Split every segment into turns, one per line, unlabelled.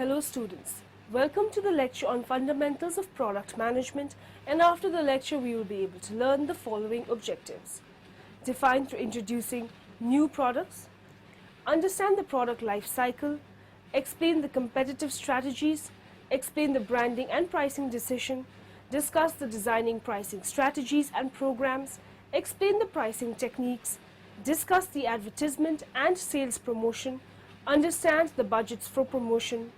Hello students, welcome to the lecture on fundamentals of product management, and after the lecture we will be able to learn the following objectives. Define through introducing new products, understand the product life cycle, explain the competitive strategies, explain the branding and pricing decision, discuss the designing pricing strategies and programs, explain the pricing techniques, discuss the advertisement and sales promotion, understand the budgets for promotion.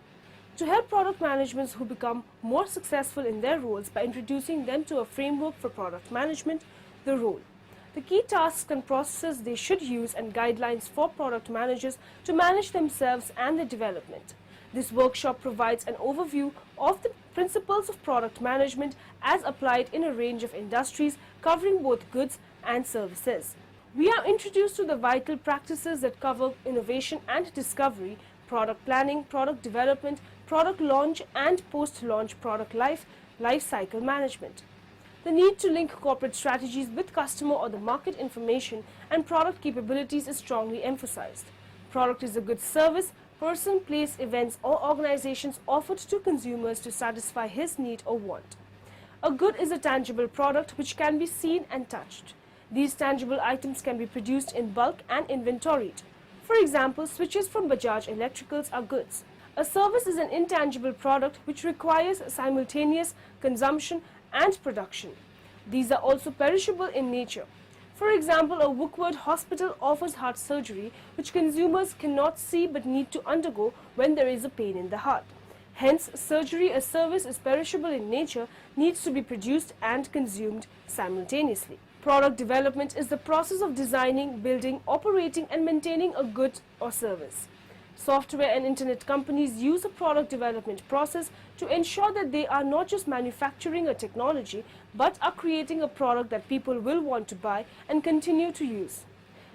To help product managers who become more successful in their roles by introducing them to a framework for product management, the role, the key tasks and processes they should use, and guidelines for product managers to manage themselves and their development. This workshop provides an overview of the principles of product management as applied in a range of industries covering both goods and services. We are introduced to the vital practices that cover innovation and discovery, product planning, product development, product launch and post-launch product life cycle management. The need to link corporate strategies with customer or the market information and product capabilities is strongly emphasized. Product is a good service, person, place, events or organizations offered to consumers to satisfy his need or want. A good is a tangible product which can be seen and touched. These tangible items can be produced in bulk and inventoried. For example, switches from Bajaj Electricals are goods. A service is an intangible product which requires simultaneous consumption and production. These are also perishable in nature. For example, a Wookwood hospital offers heart surgery which consumers cannot see but need to undergo when there is a pain in the heart. Hence, surgery, a service, is perishable in nature, needs to be produced and consumed simultaneously. Product development is the process of designing, building, operating and maintaining a good or service. Software and internet companies use a product development process to ensure that they are not just manufacturing a technology but are creating a product that people will want to buy and continue to use.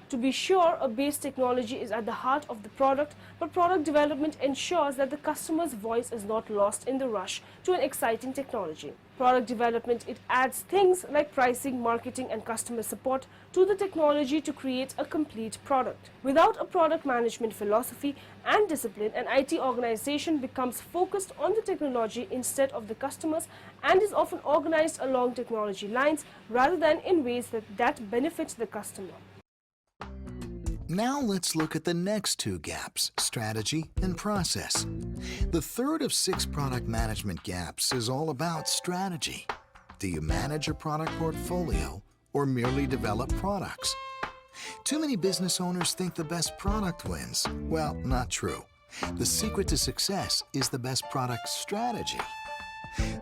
To be sure, a base technology is at the heart of the product, but product development ensures that the customer's voice is not lost in the rush to an exciting technology. Product development, it adds things like pricing, marketing and customer support to the technology to create a complete product. Without a product management philosophy and discipline, an IT organization becomes focused on the technology instead of the customers and is often organized along technology lines rather than in ways that benefit the customer.
Now let's look at the next two gaps, strategy and process. The third of 6 product management gaps is all about strategy. Do you manage a product portfolio or merely develop products? Too many business owners think the best product wins. Well, not true. The secret to success is the best product strategy.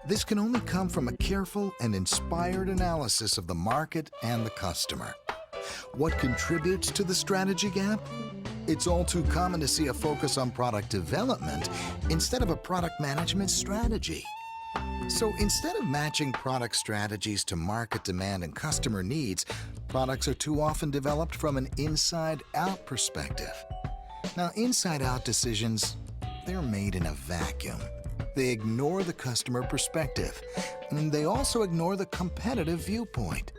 This can only come from a careful and inspired analysis of the market and the customer. What contributes to the strategy gap? It's all too common to see a focus on product development instead of a product management strategy. So instead of matching product strategies to market demand and customer needs, products are too often developed from an inside-out perspective. Now, inside-out decisions, they're made in a vacuum. They ignore the customer perspective, and they also ignore the competitive viewpoint.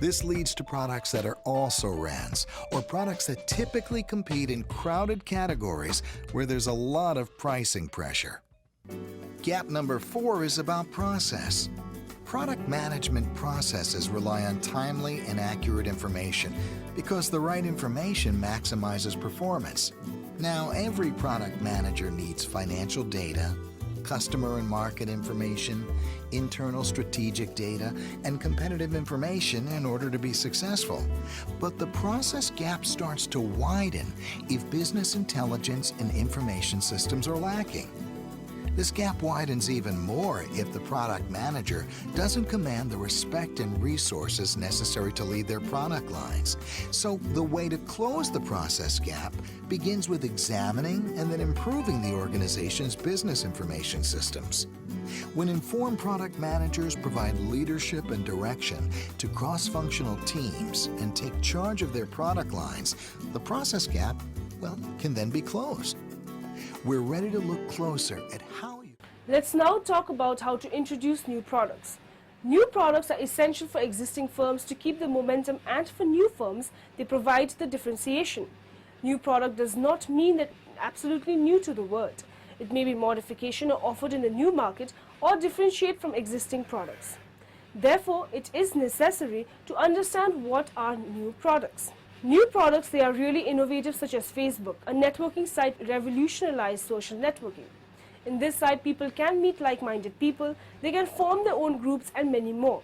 This leads to products that are also rans, or products that typically compete in crowded categories where there's a lot of pricing pressure. Gap number 4 is about process. Product management processes rely on timely and accurate information because the right information maximizes performance. Now, every product manager needs financial data, customer and market information, internal strategic data, and competitive information in order to be successful. But the process gap starts to widen if business intelligence and information systems are lacking. This gap widens even more if the product manager doesn't command the respect and resources necessary to lead their product lines. So the way to close the process gap begins with examining and then improving the organization's business information systems. When informed product managers provide leadership and direction to cross-functional teams and take charge of their product lines, the process gap, well, can then be closed. We're ready to look closer at how you...
Let's now talk about how to introduce new products. New products are essential for existing firms to keep the momentum, and for new firms, they provide the differentiation. New product does not mean that absolutely new to the world. It may be modification or offered in a new market or differentiate from existing products. Therefore, it is necessary to understand what are new products. New products, they are really innovative, such as Facebook, a networking site revolutionized social networking. In this site, people can meet like-minded people, they can form their own groups and many more.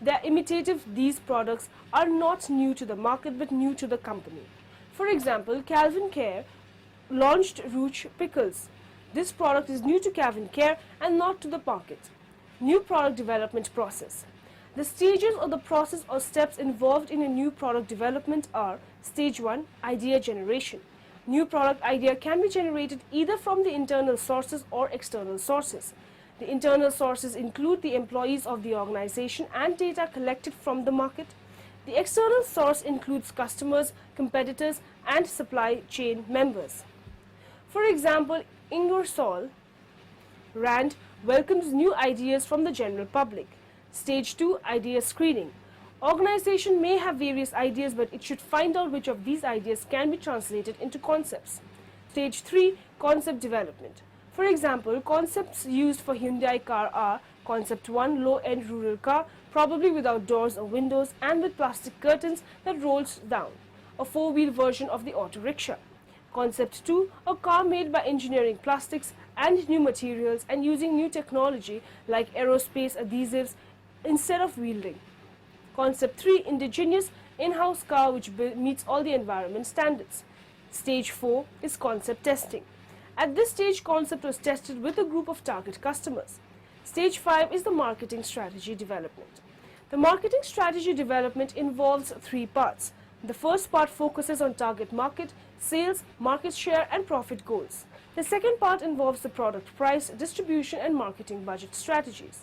They are imitative. These products are not new to the market but new to the company. For example, Calvin Care launched Rouge Pickles. This product is new to Calvin Care and not to the market. New product development process. The stages or the process or steps involved in a new product development are: Stage 1, idea generation. New product idea can be generated either from the internal sources or external sources. The internal sources include the employees of the organization and data collected from the market. The external source includes customers, competitors, and supply chain members. For example, Ingersoll Rand welcomes new ideas from the general public. Stage 2, idea screening. Organization may have various ideas, but it should find out which of these ideas can be translated into concepts. Stage 3, concept development. For example, concepts used for Hyundai car are: Concept 1, low-end rural car, probably without doors or windows and with plastic curtains that rolls down, a four-wheel version of the auto rickshaw. Concept 2, a car made by engineering plastics and new materials and using new technology like aerospace adhesives instead of wheeling. Concept 3, indigenous in-house car which meets all the environment standards. Stage 4 is concept testing. At this stage, concept was tested with a group of target customers. Stage 5 is the marketing strategy development. The marketing strategy development involves three parts. The first part focuses on target market, sales, market share, and profit goals. The second part involves the product price, distribution, and marketing budget strategies.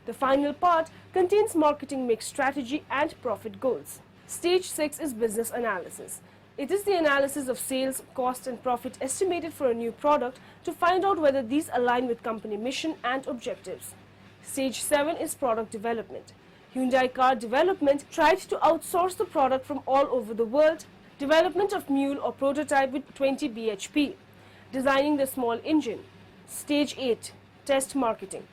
The final part contains marketing mix strategy and profit goals. Stage 6 is business analysis. It is the analysis of sales, cost, and profit estimated for a new product to find out whether these align with company mission and objectives. Stage 7 is product development. Hyundai car development tried to outsource the product from all over the world. Development of mule or prototype with 20 bhp. Designing the small engine. Stage 8, test marketing.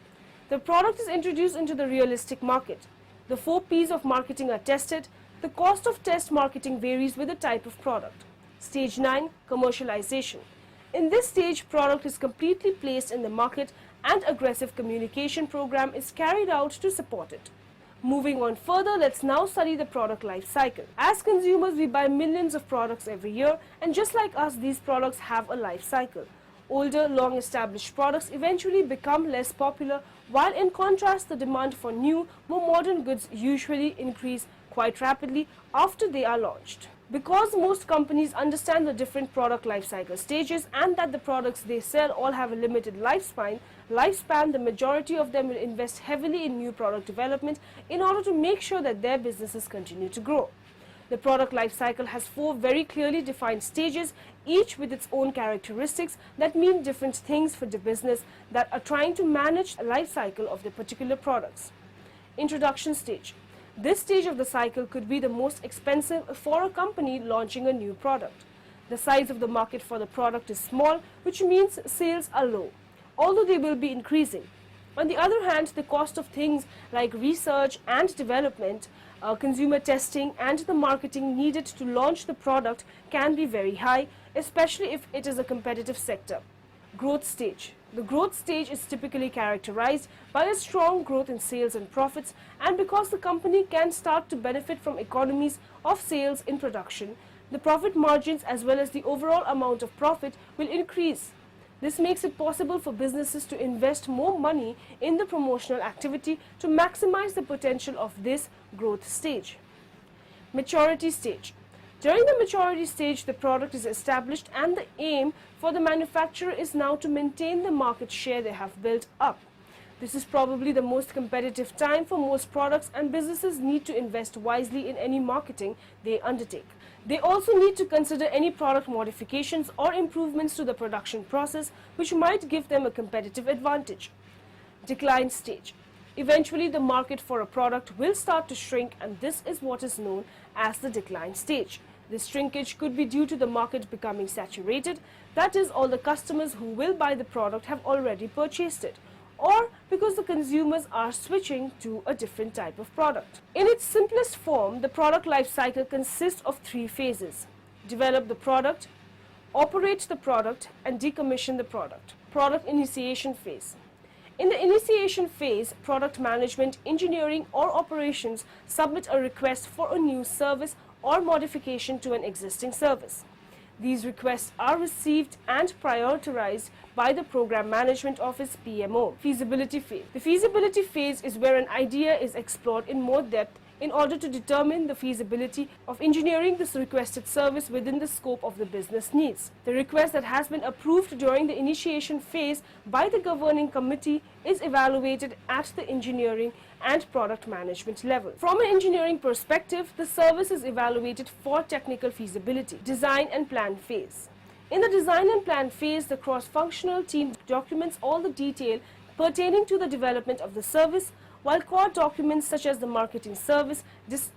The product is introduced into the realistic market. The 4 P's of marketing are tested. The cost of test marketing varies with the type of product. Stage 9, commercialization. In this stage, product is completely placed in the market and aggressive communication program is carried out to support it. Moving on further, let's now study the product life cycle. As consumers, we buy millions of products every year, and just like us, these products have a life cycle. Older, long-established products eventually become less popular, while in contrast, the demand for new, more modern goods usually increase quite rapidly after they are launched. Because most companies understand the different product life cycle stages and that the products they sell all have a limited lifespan, the majority of them will invest heavily in new product development in order to make sure that their businesses continue to grow. The product life cycle has 4 very clearly defined stages, each with its own characteristics that mean different things for the business that are trying to manage the life cycle of the particular products. Introduction stage. This stage of the cycle could be the most expensive for a company launching a new product. The size of the market for the product is small, which means sales are low, although they will be increasing. On the other hand, the cost of things like research and development, consumer testing, and the marketing needed to launch the product can be very high, especially if it is a competitive sector. Growth stage. The growth stage is typically characterized by a strong growth in sales and profits, and because the company can start to benefit from economies of sales in production, the profit margins as well as the overall amount of profit will increase. This makes it possible for businesses to invest more money in the promotional activity to maximize the potential of this growth stage. Maturity stage. During the maturity stage, the product is established and the aim for the manufacturer is now to maintain the market share they have built up. This is probably the most competitive time for most products, and businesses need to invest wisely in any marketing they undertake. They also need to consider any product modifications or improvements to the production process which might give them a competitive advantage. Decline stage. Eventually, the market for a product will start to shrink, and this is what is known as the decline stage. This shrinkage could be due to the market becoming saturated, that is, all the customers who will buy the product have already purchased it, or because the consumers are switching to a different type of product. In its simplest form, the product life cycle consists of three phases: develop the product, operate the product, and decommission the product. Product initiation phase. In the initiation phase, product management, engineering, or operations submit a request for a new service or modification to an existing service. These requests are received and prioritized by the Program Management Office (PMO). Feasibility phase. The feasibility phase is where an idea is explored in more depth in order to determine the feasibility of engineering this requested service within the scope of the business needs. The request that has been approved during the initiation phase by the governing committee is evaluated at the engineering and product management level. From an engineering perspective, the service is evaluated for technical feasibility. Design and plan phase. In the design and plan phase, the cross-functional team documents all the detail pertaining to the development of the service, while core documents such as the marketing service,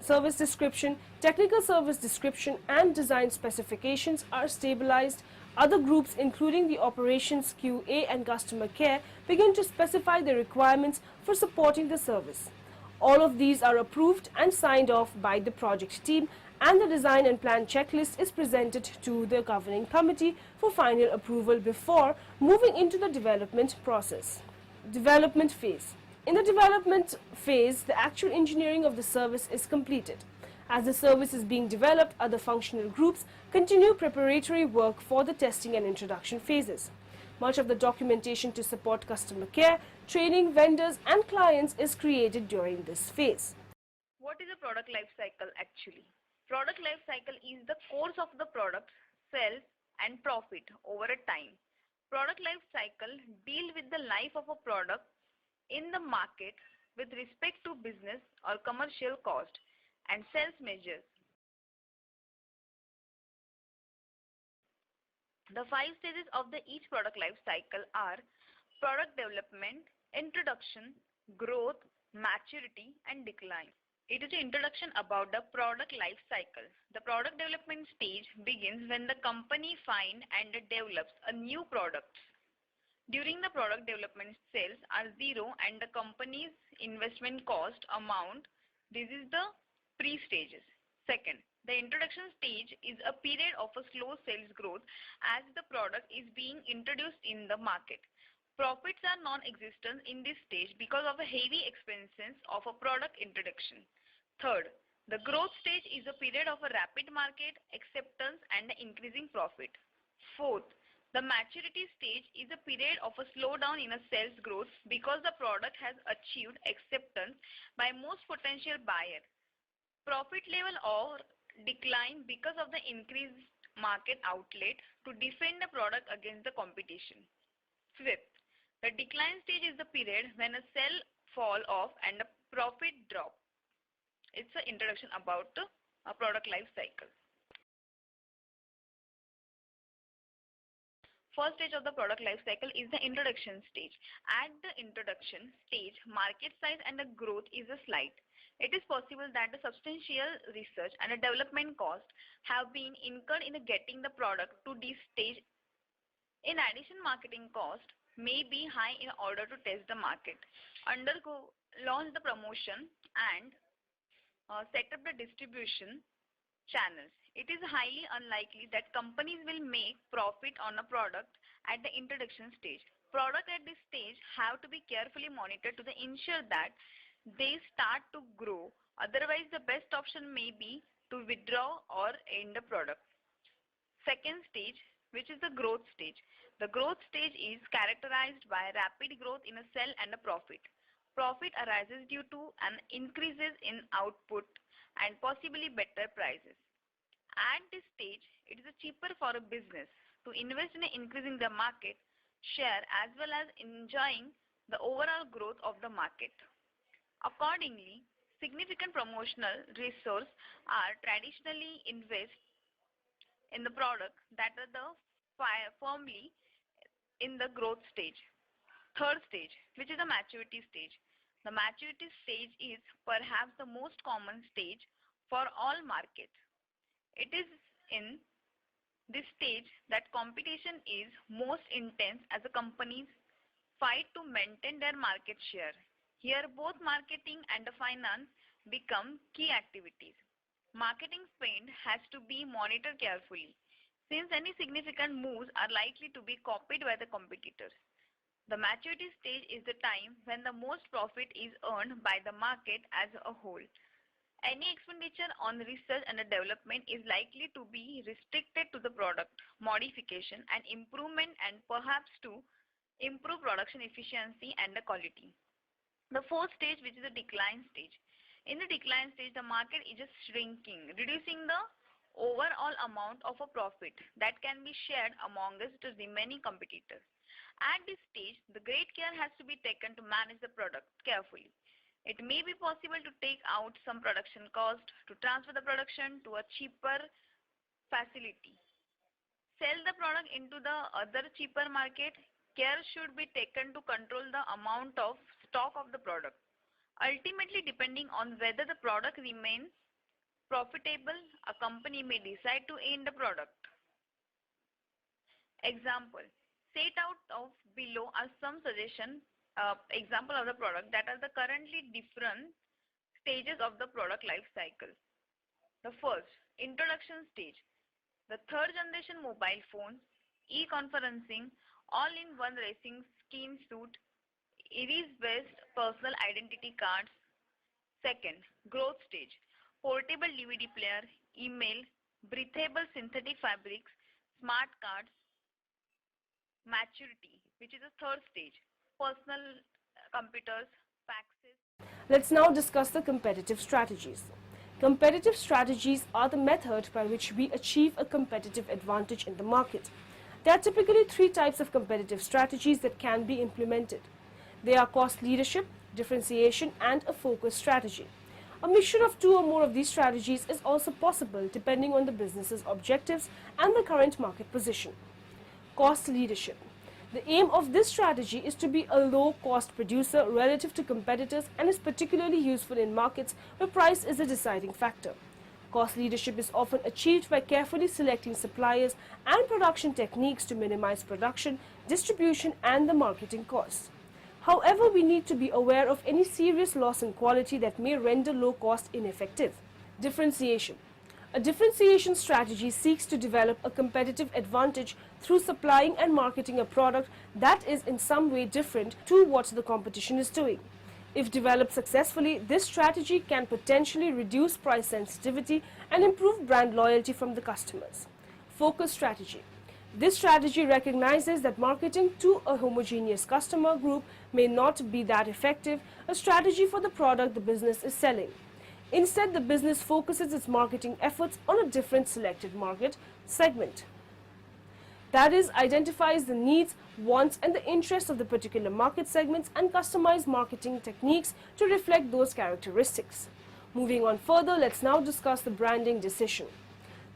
service description, technical service description, and design specifications are stabilized. Other groups, including the operations, QA, and customer care, begin to specify the requirements for supporting the service. All of these are approved and signed off by the project team, and the design and plan checklist is presented to the governing committee for final approval before moving into the development process. Development phase. In the development phase, the actual engineering of the service is completed. As the service is being developed, other functional groups continue preparatory work for the testing and introduction phases. Much of the documentation to support customer care, training, vendors, and clients is created during this phase.
What is a product life cycle actually? Product life cycle is the course of the product, sales, and profit over a time. Product life cycle deal with the life of a product in the market with respect to business or commercial cost and sales measures. The 5 stages of each product life cycle are product development, introduction, growth, maturity, and decline. It is an introduction about the product life cycle. The product development stage begins when the company finds and develops a new product. During the product development, sales are zero and the company's investment cost amount. This is the pre-stages. Second, the introduction stage is a period of a slow sales growth as the product is being introduced in the market. Profits are non-existent in this stage because of the heavy expenses of a product introduction. Third, the growth stage is a period of a rapid market acceptance and increasing profit. Fourth, the maturity stage is a period of a slowdown in a sales growth because the product has achieved acceptance by most potential buyers. Profit level or decline because of the increased market outlet to defend the product against the competition. Fifth, the decline stage is the period when a sale fall off and the profit drop. It's an introduction about the product life cycle. First stage of the product life cycle is the introduction stage. At the introduction stage, market size and the growth is a slight. It is possible that the substantial research and the development cost have been incurred in getting the product to this stage. In addition, marketing cost may be high in order to test the market, launch the promotion, and set up the distribution channels. It is highly unlikely that companies will make profit on a product at the introduction stage. Products at this stage have to be carefully monitored to ensure that they start to grow. Otherwise, the best option may be to withdraw or end the product. Second stage, which is the growth stage. The growth stage is characterized by rapid growth in a sale and a profit. Profit arises due to an increases in output and possibly better prices. At this stage, it is cheaper for a business to invest in increasing the market share as well as enjoying the overall growth of the market. Accordingly, significant promotional resources are traditionally invested in the product that are firmly in the growth stage. Third stage, which is the maturity stage. The maturity stage is perhaps the most common stage for all markets. It is In this stage, that competition is most intense as the companies fight to maintain their market share. Here, both marketing and the finance become key activities. Marketing spend has to be monitored carefully, since any significant moves are likely to be copied by the competitors. The maturity stage is the time when the most profit is earned by the market as a whole. Any expenditure on research and development is likely to be restricted to the product modification and improvement, and perhaps to improve production efficiency and the quality. The fourth stage, which is the decline stage. In the decline stage, the market is just shrinking, reducing the overall amount of a profit that can be shared among the remaining competitors. At this stage, the great care has to be taken to manage the product carefully. It may be possible to take out some production cost to transfer the production to a cheaper facility. Sell the product into the other cheaper market. Care should be taken to control the amount of stock of the product. Ultimately, depending on whether the product remains profitable, a company may decide to end the product. Example. Set out of below are some example of the product that are the currently different stages of the product life cycle. The first, introduction stage. The third generation mobile phones, e-conferencing, all-in-one racing skin suit, iris-based personal identity cards. Second, growth stage. Portable DVD player, email, breathable synthetic fabrics, smart cards. Maturity, which is the third stage. Personal computers, faxes.
Let's now discuss the competitive strategies. Competitive strategies are the method by which we achieve a competitive advantage in the market. There are typically three types of competitive strategies that can be implemented. They are cost leadership, differentiation, and a focus strategy. A mixture of two or more of these strategies is also possible depending on the business's objectives and the current market position. Cost leadership. The aim of this strategy is to be a low-cost producer relative to competitors and is particularly useful in markets where price is a deciding factor. Cost leadership is often achieved by carefully selecting suppliers and production techniques to minimize production, distribution, and the marketing costs. However, we need to be aware of any serious loss in quality that may render low cost ineffective. Differentiation. A differentiation strategy seeks to develop a competitive advantage through supplying and marketing a product that is in some way different to what the competition is doing. If developed successfully, this strategy can potentially reduce price sensitivity and improve brand loyalty from the customers. Focus strategy. This strategy recognizes that marketing to a homogeneous customer group may not be that effective a strategy for the product the business is selling. Instead, the business focuses its marketing efforts on a different selected market segment. That is, identifies the needs, wants, and the interests of the particular market segments and customize marketing techniques to reflect those characteristics. Moving on further, let's now discuss the branding decision.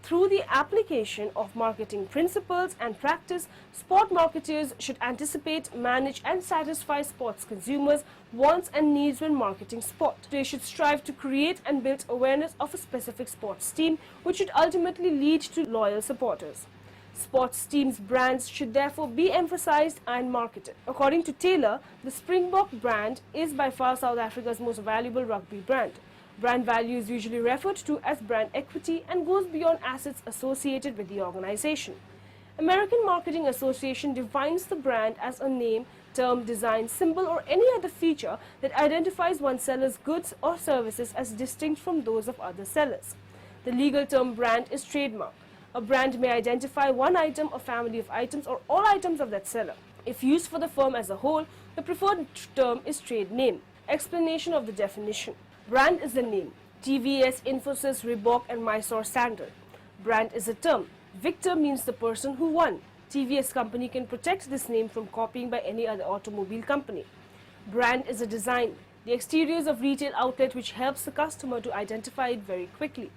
Through the application of marketing principles and practice, sport marketers should anticipate, manage, and satisfy sports consumers' wants and needs when marketing sport. They should strive to create and build awareness of a specific sports team, which should ultimately lead to loyal supporters. Sports teams' brands should therefore be emphasized and marketed. According to Taylor, the Springbok brand is by far South Africa's most valuable rugby brand. Brand value is usually referred to as brand equity and goes beyond assets associated with the organization. American Marketing Association defines the brand as a name, term, design, symbol, or any other feature that identifies one seller's goods or services as distinct from those of other sellers. The legal term brand is trademark. A brand may identify one item, a family of items, or all items of that seller. If used for the firm as a whole, the preferred term is trade name. Explanation of the definition. Brand is a name. TVS, Infosys, Reebok, and Mysore Sandal. Brand is a term. Victor means the person who won. TVS company can protect this name from copying by any other automobile company. Brand is a design. The exteriors of retail outlet which helps the customer to identify it very quickly.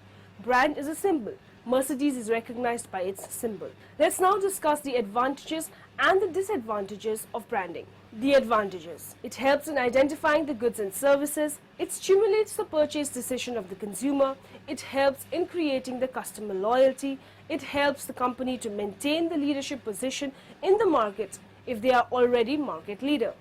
Brand is a symbol. Mercedes is recognized by its symbol. Let's now discuss the advantages and the disadvantages of branding. The advantages. It helps in identifying the goods and services. It stimulates the purchase decision of the consumer. It helps in creating the customer loyalty. It helps the company to maintain the leadership position in the market if they are already market leader.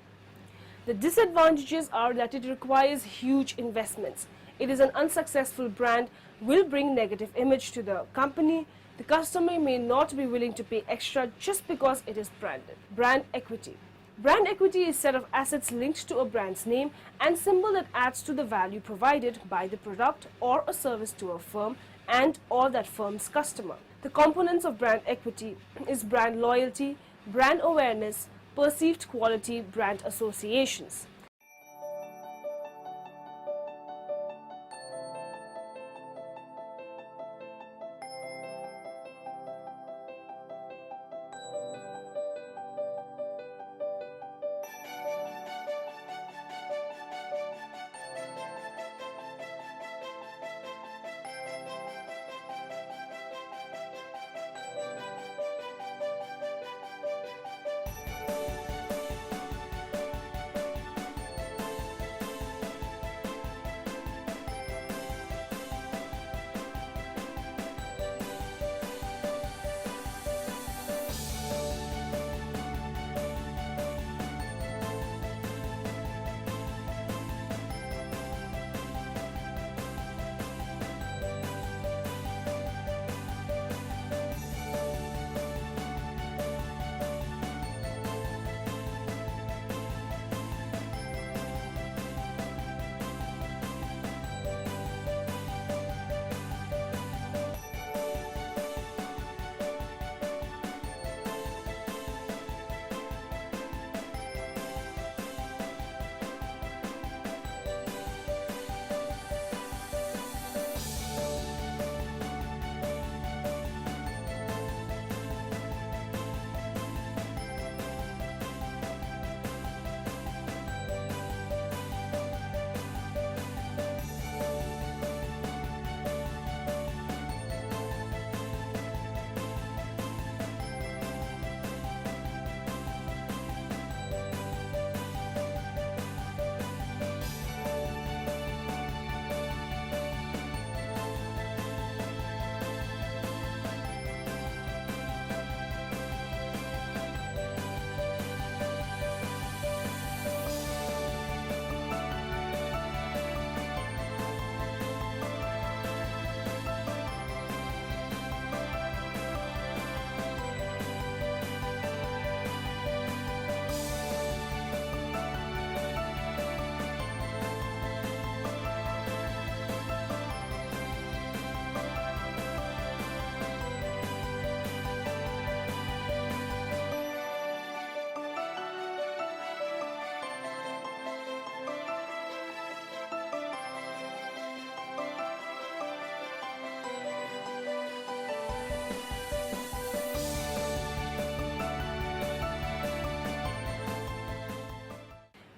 The disadvantages are that it requires huge investments. It is an unsuccessful brand, will bring negative image to the company. The customer may not be willing to pay extra just because it is branded. Brand equity. Brand equity is a set of assets linked to a brand's name and symbol that adds to the value provided by the product or a service to a firm and or that firm's customer. The components of brand equity is brand loyalty, brand awareness, perceived quality, brand associations.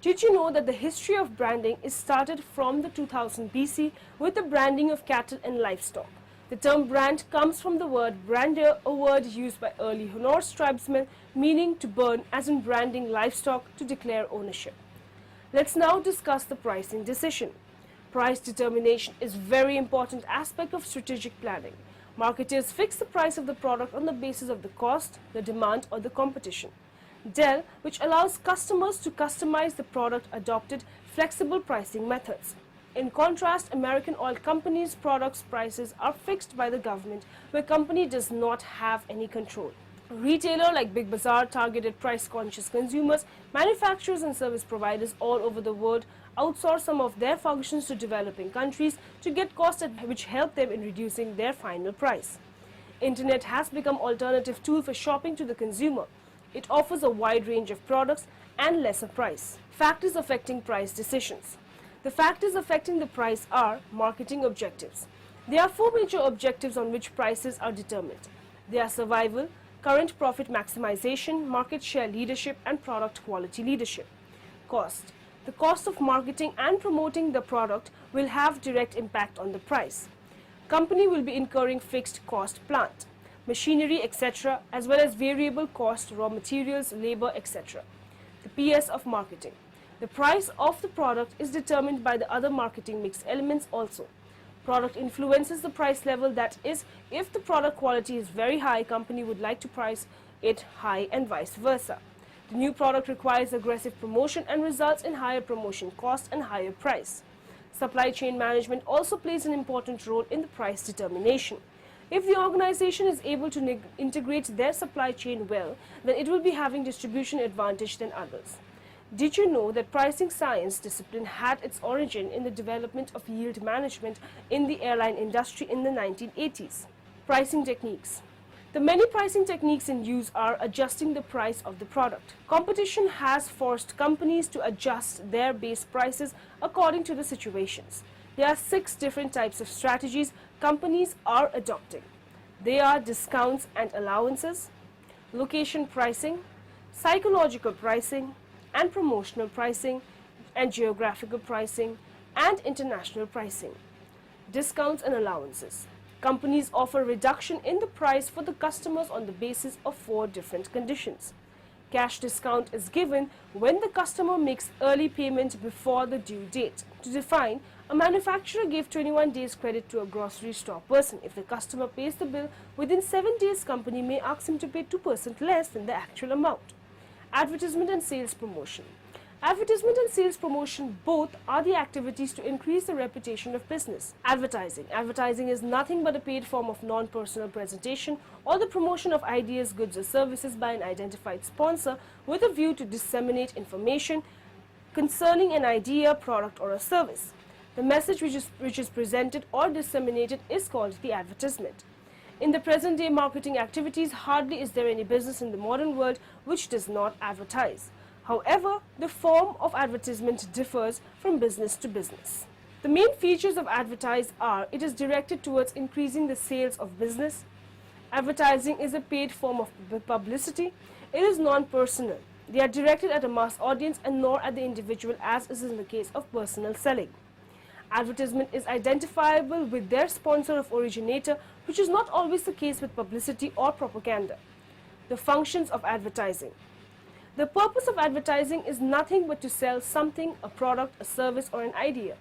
Did you know that the history of branding is started from the 2000 BC with the branding of cattle and livestock? The term brand comes from the word brander, a word used by early Norse tribesmen meaning to burn, as in branding livestock to declare ownership. Let's now discuss the pricing decision. Price determination is a very important aspect of strategic planning. Marketers fix the price of the product on the basis of the cost, the demand or the competition. Dell, which allows customers to customize the product, adopted flexible pricing methods. In contrast, American oil companies' products prices are fixed by the government, where company does not have any control. A retailer like Big Bazaar targeted price-conscious consumers. Manufacturers and service providers all over the world outsource some of their functions to developing countries to get costs which help them in reducing their final price. Internet has become alternative tool for shopping to the consumer. It offers a wide range of products and lesser price. Factors affecting price decisions. The factors affecting the price are marketing objectives. There are four major objectives on which prices are determined. They are survival, current profit maximization, market share leadership, and product quality leadership. Cost. The cost of marketing and promoting the product will have direct impact on the price. Company will be incurring fixed cost plant, machinery, etc., as well as variable cost, raw materials, labor, etc. The PS of marketing. The price of the product is determined by the other marketing mix elements also. Product influences the price level, that is, if the product quality is very high, company would like to price it high and vice versa. The new product requires aggressive promotion and results in higher promotion cost and higher price. Supply chain management also plays an important role in the price determination. If the organization is able to integrate their supply chain well, then it will be having distribution advantage than others. Did you know that pricing science discipline had its origin in the development of yield management in the airline industry in the 1980s? Pricing techniques. The many pricing techniques in use are adjusting the price of the product. Competition has forced companies to adjust their base prices according to the situations. There are 6 different types of strategies companies are adopting. They are discounts and allowances, location pricing, psychological pricing, and promotional pricing, and geographical pricing, and international pricing. Discounts and allowances. Companies offer reduction in the price for the customers on the basis of 4 different conditions. Cash discount is given when the customer makes early payment before the due date. To define, a manufacturer gave 21 days credit to a grocery store person. If the customer pays the bill within 7 days, company may ask him to pay 2% less than the actual amount. Advertisement and sales promotion. Advertisement and sales promotion both are the activities to increase the reputation of business. Advertising. Advertising is nothing but a paid form of non-personal presentation or the promotion of ideas, goods or services by an identified sponsor with a view to disseminate information concerning an idea, product or a service. The message which is presented or disseminated is called the advertisement. In the present day marketing activities, hardly is there any business in the modern world which does not advertise. However, the form of advertisement differs from business to business. The main features of advertise are: it is directed towards increasing the sales of business. Advertising is a paid form of publicity. It is non-personal. They are directed at a mass audience and nor at the individual, as is in the case of personal selling. Advertisement is identifiable with their sponsor of originator, which is not always the case with publicity or propaganda. The functions of advertising. The purpose of advertising is nothing but to sell something, a product, a service or an idea.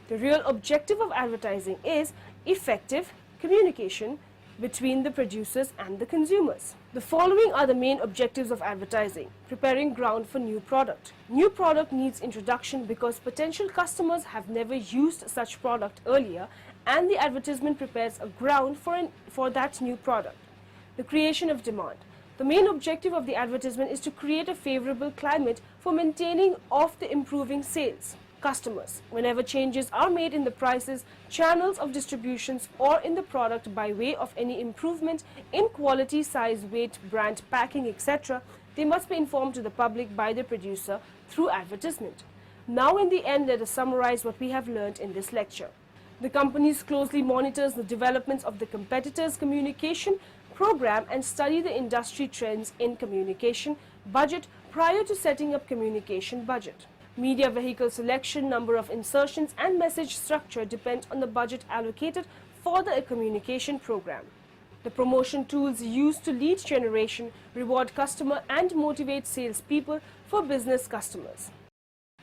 The real objective of advertising is effective communication between the producers and the consumers. The following are the main objectives of advertising. Preparing ground for new product. New product needs introduction because potential customers have never used such product earlier, and the advertisement prepares a ground for that new product. The creation of demand. The main objective of the advertisement is to create a favorable climate for maintaining of the improving sales. Customers. Whenever changes are made in the prices, channels of distributions or in the product by way of any improvement in quality, size, weight, brand, packing, etc., they must be informed to the public by the producer through advertisement. Now in the end, let us summarize what we have learned in this lecture. The company closely monitors the developments of the competitors' communication program and study the industry trends in communication budget prior to setting up communication budget. Media vehicle selection, number of insertions and message structure depend on the budget allocated for the communication program. The promotion tools used to lead generation, reward customer and motivate salespeople for business customers.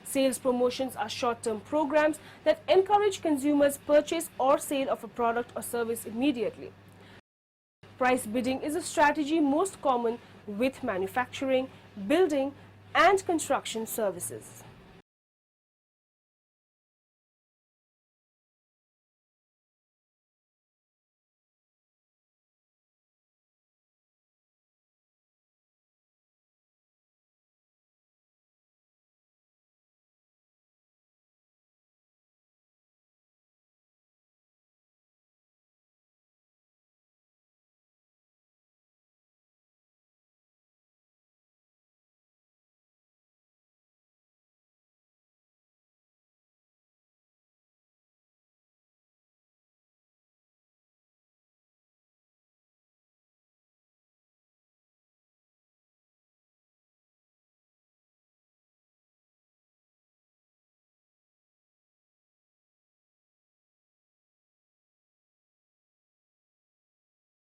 Sales promotions are short-term programs that encourage consumers' purchase or sale of a product or service immediately. Price bidding is a strategy most common with manufacturing, building and construction services.